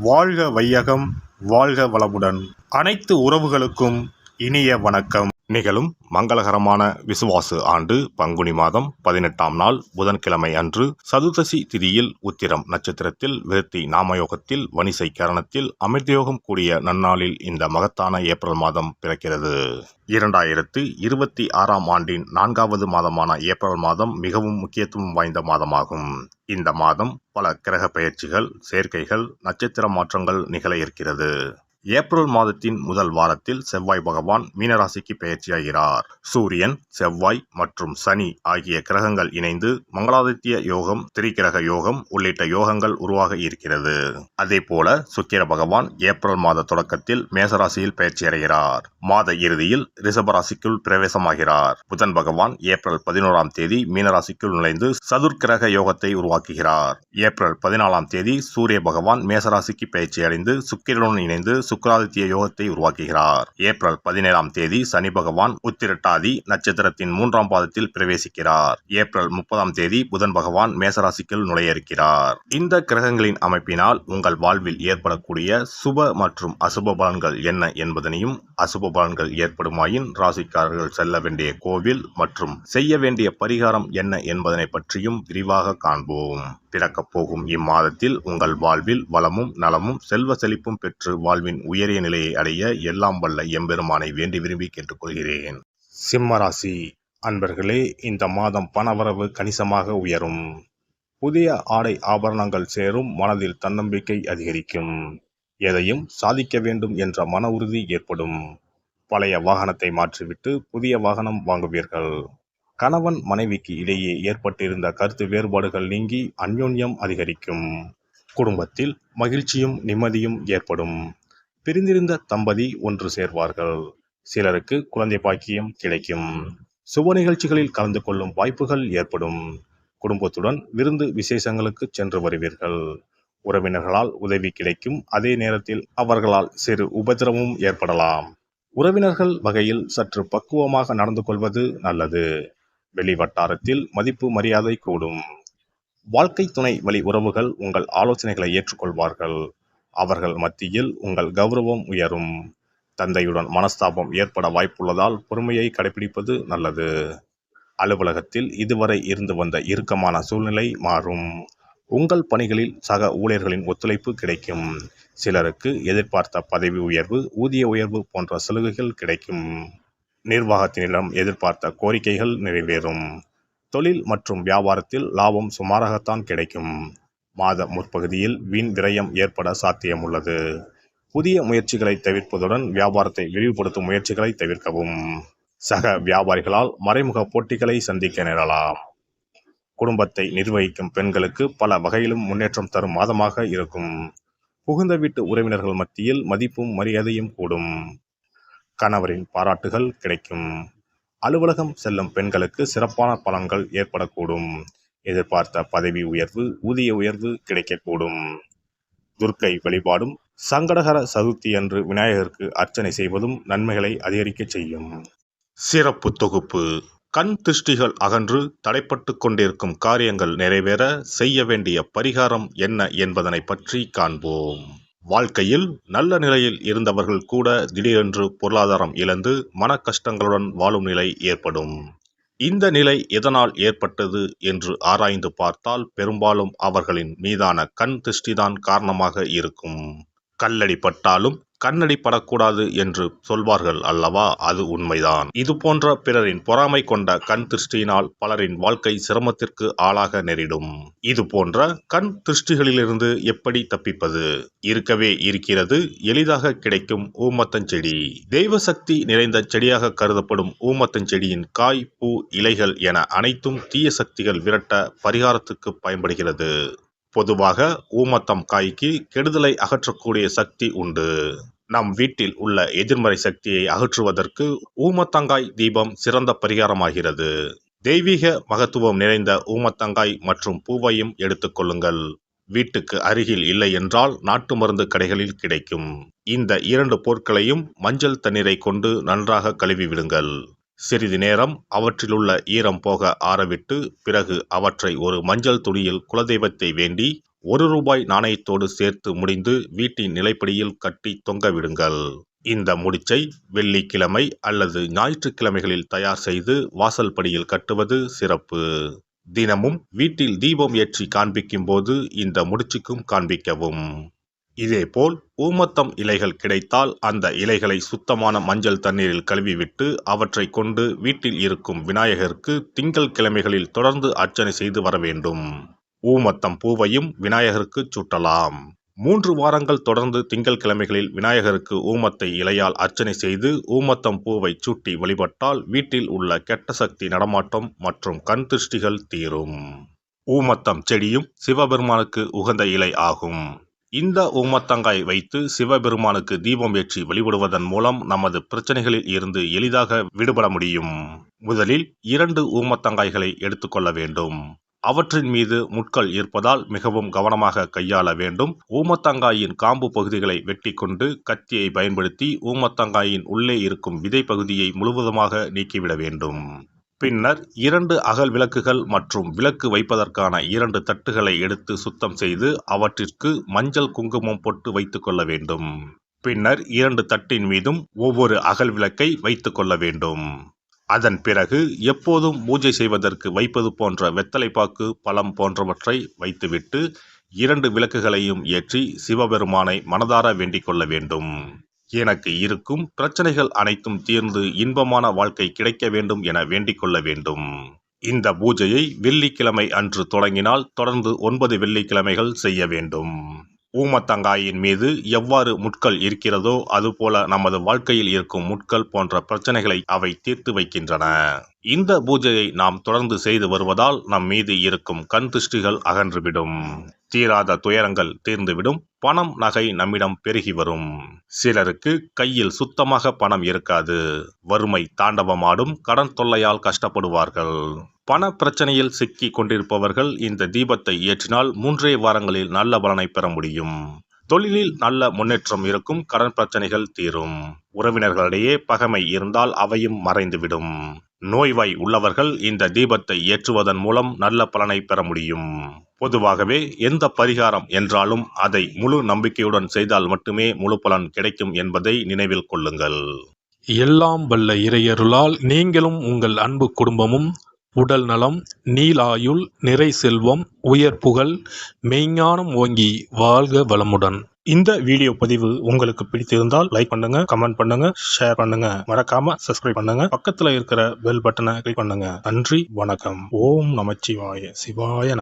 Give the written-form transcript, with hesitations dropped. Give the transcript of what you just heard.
வாழ்க வையகம், வாழ்க வளமுடன். அனைத்து உறவுகளுக்கும் இனிய வணக்கம். நிகழும் மங்களகரமான விசுவாசு ஆண்டு பங்குனி மாதம் 18ஆம் நாள் புதன்கிழமை அன்று சதுர்தசி திதியில் உத்திரம் நட்சத்திரத்தில் விருத்தி நாமயோகத்தில் வணிசை கரணத்தில் அமிர்தயோகம் கூடிய நன்னாளில் இந்த மகத்தான ஏப்ரல் மாதம் பிறக்கிறது. 2026ஆம் ஆண்டின் 4வது மாதமான ஏப்ரல் மாதம் மிகவும் முக்கியத்துவம் வாய்ந்த மாதமாகும். இந்த மாதம் பல கிரக பெயர்ச்சிகள், சேர்க்கைகள், நட்சத்திர மாற்றங்கள் நிகழ இருக்கிறது. ஏப்ரல் மாதத்தின் முதல் வாரத்தில் செவ்வாய் பகவான் மீனராசிக்கு பெயர்ச்சியாகிறார். சூரியன், செவ்வாய் மற்றும் சனி ஆகிய கிரகங்கள் இணைந்து மங்களாதித்ய யோகம், திரிகிரக யோகம் உள்ளிட்ட யோகங்கள் உருவாக இருக்கிறது. அதே போல சுக்கிர பகவான் ஏப்ரல் மாத தொடக்கத்தில் மேசராசியில் பெயர்ச்சியடைகிறார். மாத இறுதியில் ரிஷபராசிக்குள் பிரவேசமாகிறார். புதன் பகவான் ஏப்ரல் 11ஆம் தேதி மீனராசிக்குள் நுழைந்து சதுர்கிரக யோகத்தை உருவாக்குகிறார். ஏப்ரல் 14ஆம் தேதி சூரிய பகவான் மேசராசிக்கு பெயர்ச்சியடைந்து சுக்கிரனுடன் இணைந்து சுக்கிராதித்ய யோகத்தை உருவாக்குகிறார். ஏப்ரல் 17ஆம் தேதி சனி பகவான் உத்திரட்டாதி நட்சத்திரத்தின் 3ஆம் பாதத்தில் பிரவேசிக்கிறார். ஏப்ரல் 30ஆம் தேதி புதன் பகவான் மேசராசிக்குள் நுழைய இருக்கிறார். இந்த கிரகங்களின் அமைப்பினால் உங்கள் வாழ்வில் ஏற்படக்கூடிய சுப மற்றும் அசுப பலன்கள் என்ன என்பதனையும், அசுப பலன்கள் ஏற்படுமாயின் ராசிக்காரர்கள் செல்ல வேண்டிய கோவில் மற்றும் செய்ய வேண்டிய பரிகாரம் என்ன என்பதனை பற்றியும் விரிவாக காண்போம். பிறக்கப் போகும் இம்மாதத்தில் உங்கள் வாழ்வில் வளமும் நலமும் செல்வ செழிப்பும் பெற்று வாழ்வின் உயரிய நிலையை அடைய எல்லாம் வல்ல எம்பெருமானை வேண்டி விரும்பி கேட்டுக்கொள்கிறேன். சிம்மராசி அன்பர்களே, இந்த மாதம் பணவரவு கணிசமாக உயரும். புதிய ஆடை ஆபரணங்கள் சேரும். மனதில் தன்னம்பிக்கை அதிகரிக்கும். எதையும் சாதிக்க வேண்டும் என்ற மன உறுதி ஏற்படும். பழைய வாகனத்தை மாற்றிவிட்டு புதிய வாகனம் வாங்குவீர்கள். கணவன் மனைவிக்கு இடையே ஏற்பட்டிருந்த கருத்து வேறுபாடுகள் நீங்கி அந்யோன்யம் அதிகரிக்கும். குடும்பத்தில் மகிழ்ச்சியும் நிம்மதியும் ஏற்படும். பிரிந்திருந்த தம்பதி ஒன்று சேர்வார்கள். சிலருக்கு குழந்தை பாக்கியம் கிடைக்கும். சுப நிகழ்ச்சிகளில் கலந்து கொள்ளும் வாய்ப்புகள் ஏற்படும். குடும்பத்துடன் விருந்து விசேஷங்களுக்கு சென்று வருவீர்கள். உறவினர்களால் உதவி கிடைக்கும். அதே நேரத்தில் அவர்களால் சிறு உபத்திரமும் ஏற்படலாம். உறவினர்கள் வகையில் சற்று பக்குவமாக நடந்து கொள்வது நல்லது. வெளி வட்டாரத்தில் மதிப்பு மரியாதை கூடும். வாழ்க்கை துணை வழி உறவுகள் உங்கள் ஆலோசனைகளை ஏற்றுக்கொள்வார்கள். அவர்கள் மத்தியில் உங்கள் கௌரவம் உயரும். தந்தையுடன் மனஸ்தாபம் ஏற்பட வாய்ப்புள்ளதால் பொறுமையை கடைபிடிப்பது நல்லது. அலுவலகத்தில் இதுவரை இருந்து வந்த இறுக்கமான சூழ்நிலை மாறும். உங்கள் பணிகளில் சக ஊழியர்களின் ஒத்துழைப்பு கிடைக்கும். சிலருக்கு எதிர்பார்த்த பதவி உயர்வு, ஊதிய உயர்வு போன்ற சலுகைகள் கிடைக்கும். நிர்வாகத்தினிடம் எதிர்பார்த்த கோரிக்கைகள் நிறைவேறும். தொழில் மற்றும் வியாபாரத்தில் லாபம் சுமாராகத்தான் கிடைக்கும். மாத முற்பகுதியில் வீண் விரயம் ஏற்பட சாத்தியமுள்ளது. புதிய முயற்சிகளை தவிர்ப்பதுடன் வியாபாரத்தை விரிவுபடுத்தும் முயற்சிகளை தவிர்க்கவும். சக வியாபாரிகளால் மறைமுக போட்டிகளை சந்திக்க நேரலாம். குடும்பத்தை நிர்வகிக்கும் பெண்களுக்கு பல வகையிலும் முன்னேற்றம் தரும் மாதமாக இருக்கும். புகுந்த வீட்டு உறவினர்கள் மத்தியில் மதிப்பும் மரியாதையும் கூடும். கணவரின் பாராட்டுகள் கிடைக்கும். அலுவலகம் செல்லும் பெண்களுக்கு சிறப்பான பலன்கள் ஏற்படக்கூடும். எதிர்பார்த்த பதவி உயர்வு, ஊதிய உயர்வு கிடைக்கக்கூடும். துர்க்கை வழிபாடும் சங்கடகர சதுர்த்தி அன்று விநாயகருக்கு அர்ச்சனை செய்வதும் நன்மைகளை அதிகரிக்க செய்யும். சிறப்பு தொகுப்பு. கண் திருஷ்டிகள் அகன்று தடைப்பட்டு கொண்டிருக்கும் காரியங்கள் நிறைவேற செய்ய வேண்டிய பரிகாரம் என்ன என்பதனை பற்றி காண்போம். வாழ்க்கையில் நல்ல நிலையில் இருந்தவர்கள் கூட திடீரென்று பொருளாதாரம் இழந்து மன கஷ்டங்களுடன் வாழும் நிலை ஏற்படும். இந்த நிலை எதனால் ஏற்பட்டது என்று ஆராய்ந்து பார்த்தால் பெரும்பாலும் அவர்களின் மீதான கண் திருஷ்டிதான் காரணமாக இருக்கும். கல்லடி பட்டாலும் கண்ணடி படக்கூடாது என்று சொல்வார்கள் அல்லவா, அது உண்மைதான். இது போன்ற பிறரின் பொறாமை கொண்ட கண் திருஷ்டியினால் பலரின் வாழ்க்கை சிரமத்திற்கு ஆளாக நேரிடும். இது போன்ற கண் திருஷ்டிகளிலிருந்து எப்படி தப்பிப்பது? இருக்கவே இருக்கிறது எளிதாக கிடைக்கும் ஊமத்தஞ்செடி. தெய்வ சக்தி நிறைந்த செடியாக கருதப்படும் ஊமத்தஞ்செடியின் காய், பூ, இலைகள் என அனைத்தும் தீய சக்திகள் விரட்ட பரிகாரத்துக்கு பயன்படுகிறது. பொதுவாக ஊமத்தம் காய்க்கு கெடுதலை அகற்றக்கூடிய சக்தி உண்டு. நம் வீட்டில் உள்ள எதிர்மறை சக்தியை அகற்றுவதற்கு ஊமத்தங்காய் தீபம் சிறந்த பரிகாரமாகிறது. தெய்வீக மகத்துவம் நிறைந்த ஊமத்தங்காய் மற்றும் பூவையும் எடுத்துக்கொள்ளுங்கள். வீட்டுக்கு அருகில் இல்லை என்றால் நாட்டு மருந்து கடைகளில் கிடைக்கும். இந்த 2 பொருட்களையும் மஞ்சள் தண்ணீரை கொண்டு நன்றாக கழுவி விடுங்கள். சிறிது நேரம் அவற்றிலுள்ள ஈரம் போக ஆறவிட்டு பிறகு அவற்றை ஒரு மஞ்சள் துணியில் குலதெய்வத்தை வேண்டி ரூபாய் நாணயத்தோடு சேர்த்து முடிந்து வீட்டின் நிலைப்படியில் கட்டி தொங்கவிடுங்கள். இந்த முடிச்சை வெள்ளிக்கிழமை அல்லது ஞாயிற்றுக்கிழமைகளில் தயார் செய்து வாசல் படியில் கட்டுவது சிறப்பு. தினமும் வீட்டில் தீபம் ஏற்றி காண்பிக்கும் போது இந்த முடிச்சுக்கும் காண்பிக்கவும். இதேபோல் ஊமத்தம் இலைகள் கிடைத்தால் அந்த இலைகளை சுத்தமான மஞ்சள் தண்ணீரில் கழுவிவிட்டு அவற்றை கொண்டு வீட்டில் இருக்கும் விநாயகருக்கு திங்கள் கிழமைகளில் தொடர்ந்து அர்ச்சனை செய்து வர வேண்டும். ஊமத்தம் பூவையும் விநாயகருக்கு சூட்டலாம். 3 வாரங்கள் தொடர்ந்து திங்கள் கிழமைகளில் விநாயகருக்கு ஊமத்தை இலையால் அர்ச்சனை செய்து ஊமத்தம் பூவை சூட்டி வழிபட்டால் வீட்டில் உள்ள கெட்ட சக்தி நடமாட்டம் மற்றும் கண் திருஷ்டிகள் தீரும். ஊமத்தம் செடியும் சிவபெருமானுக்கு உகந்த இலை ஆகும். இந்த ஊமத்தங்காய் வைத்து சிவபெருமானுக்கு தீபம் ஏற்றி வழிபடுவதன் மூலம் நமது பிரச்சனைகளில் இருந்து எளிதாக விடுபட முடியும். முதலில் 2 ஊமத்தங்காய்களை எடுத்துக்கொள்ள வேண்டும். அவற்றின் மீது முட்கள் இருப்பதால் மிகவும் கவனமாக கையாள வேண்டும். ஊமத்தங்காயின் காம்பு பகுதிகளை வெட்டி கொண்டு கத்தியை பயன்படுத்தி ஊமத்தங்காயின் உள்ளே இருக்கும் விதை பகுதியை முழுவதுமாக நீக்கிவிட வேண்டும். பின்னர் 2 அகல் விளக்குகள் மற்றும் விளக்கு வைப்பதற்கான 2 தட்டுகளை எடுத்து சுத்தம் செய்து அவற்றிற்கு மஞ்சள் குங்குமம் பொட்டு வைத்துக் கொள்ள வேண்டும். பின்னர் 2 தட்டின் மீதும் ஒவ்வொரு அகல் விளக்கை வைத்துக் கொள்ள வேண்டும். அதன் பிறகு எப்போதும் பூஜை செய்வதற்கு வைப்பது போன்ற வெத்தலைப்பாக்கு, பழம் போன்றவற்றை வைத்துவிட்டு 2 விளக்குகளையும் ஏற்றி சிவபெருமானை மனதார வேண்டிக் கொள்ள வேண்டும். எனக்கு இருக்கும் பிரச்சனைகள் அனைத்தும் தீர்ந்து இன்பமான வாழ்க்கை கிடைக்க வேண்டும் என வேண்டிக் கொள்ள வேண்டும். இந்த பூஜையை வெள்ளிக்கிழமை அன்று தொடங்கினால் தொடர்ந்து 9 வெள்ளிக்கிழமைகள் செய்ய வேண்டும். ஊமத்தங்காயின் மீது எவ்வாறு முட்கள் இருக்கிறதோ அதுபோல நமது வாழ்க்கையில் இருக்கும் முட்கள் போன்ற பிரச்சனைகளை அவை தீர்த்து வைக்கின்றன. இந்த பூஜையை நாம் தொடர்ந்து செய்து வருவதால் நம் மீது இருக்கும் கண் திருஷ்டிகள் அகன்றுவிடும். தீராத துயரங்கள் தீர்ந்துவிடும். பணம் நகை நம்மிடம் பெருகி வரும். சிலருக்கு கையில் சுத்தமாக பணம் இருக்காது. வறுமை தாண்டவமாடும். கடன் தொல்லையால் கஷ்டப்படுவார்கள். பண பிரச்சனையில் சிக்கி கொண்டிருப்பவர்கள் இந்த தீபத்தை ஏற்றினால் 3 வாரங்களில் நல்ல பலனை பெற முடியும். தொழிலில் நல்ல முன்னேற்றம் இருக்கும். கடன் பிரச்சனைகள் தீரும். உறவினர்களிடையே பகைமை இருந்தால் அவையும் மறைந்துவிடும். நோய்வாய் உள்ளவர்கள் இந்த தீபத்தை ஏற்றுவதன் மூலம் நல்ல பலனை பெற முடியும். பொதுவாகவே எந்த பரிகாரம் என்றாலும் அதை முழு நம்பிக்கையுடன் செய்தால் மட்டுமே முழு பலன் கிடைக்கும் என்பதை நினைவில் கொள்ளுங்கள். எல்லாம் வல்ல இறையருளால் நீங்களும் உங்கள் அன்பு குடும்பமும் உடல் நலம், நீலாயுள், நிறை செல்வம், உயர் புகழ், மெய்ஞானம் ஓங்கி வாழ்க வளமுடன். இந்த வீடியோ பதிவு உங்களுக்கு பிடித்திருந்தால் லைக் பண்ணுங்க, கமெண்ட் பண்ணுங்க, ஷேர் பண்ணுங்க. மறக்காம சப்ஸ்கிரைப் பண்ணுங்க. பக்கத்துல இருக்கிற பெல் பட்டனை கிளிக் பண்ணுங்க. நன்றி, வணக்கம். ஓம் நமச்சிவாய. சிவாய